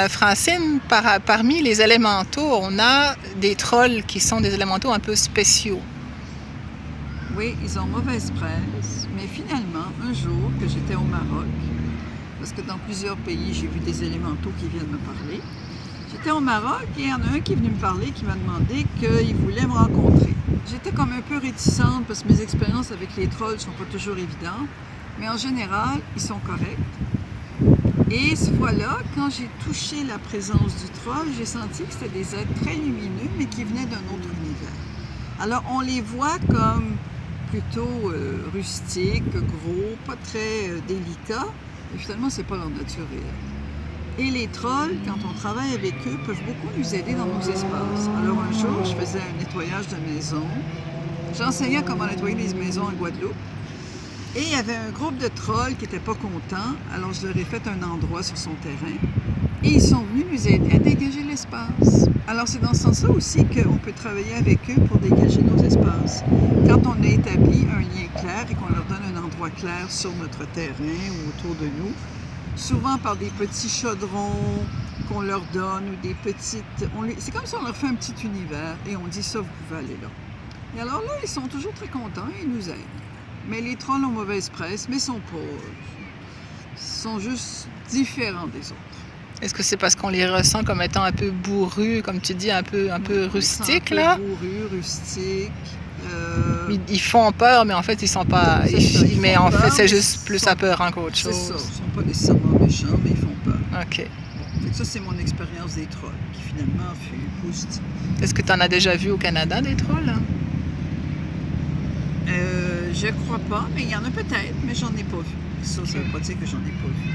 Francine, parmi les élémentaux, on a des trolls qui sont des élémentaux un peu spéciaux. Oui, ils ont mauvaise presse, mais finalement, un jour que j'étais au Maroc, parce que dans plusieurs pays, j'ai vu des élémentaux qui viennent me parler. J'étais au Maroc et il y en a un qui est venu me parler, qui m'a demandé qu'il voulait me rencontrer. J'étais comme un peu réticente parce que mes expériences avec les trolls ne sont pas toujours évidentes, mais en général, ils sont corrects. Et ce fois-là, quand j'ai touché la présence du troll, j'ai senti que c'était des êtres très lumineux, mais qui venaient d'un autre univers. Alors, on les voit comme plutôt rustiques, gros, pas très délicats, et finalement, c'est pas leur nature réelle. Et les trolls, quand on travaille avec eux, peuvent beaucoup nous aider dans nos espaces. Alors, un jour, je faisais un nettoyage de maison. J'enseignais comment nettoyer les maisons en Guadeloupe. Et il y avait un groupe de trolls qui n'étaient pas contents, alors je leur ai fait un endroit sur son terrain. Et ils sont venus nous aider à dégager l'espace. Alors c'est dans ce sens-là aussi qu'on peut travailler avec eux pour dégager nos espaces. Quand on a établi un lien clair et qu'on leur donne un endroit clair sur notre terrain ou autour de nous, souvent par des petits chaudrons qu'on leur donne ou des petites... C'est comme si on leur fait un petit univers et on dit ça, vous pouvez aller là. Et alors là, ils sont toujours très contents et ils nous aident. Mais les trolls ont mauvaise presse, mais sont juste différents des autres. Est-ce que c'est parce qu'on les ressent comme étant un peu bourrus, comme tu dis, un peu rustiques, là? Un peu bourrus, rustiques. Ils font peur, mais en fait, ils sont pas... Mais en fait, c'est juste plus apeurant qu'autre chose. C'est ça, ils sont pas nécessairement méchants, mais ils font peur. OK. Bon, ça, c'est mon expérience des trolls, qui finalement fut positive. Est-ce que tu en as déjà vu au Canada, des trolls? Je crois pas, mais il y en a peut-être, mais j'en ai pas vu. Ça veut pas dire que j'en ai pas vu.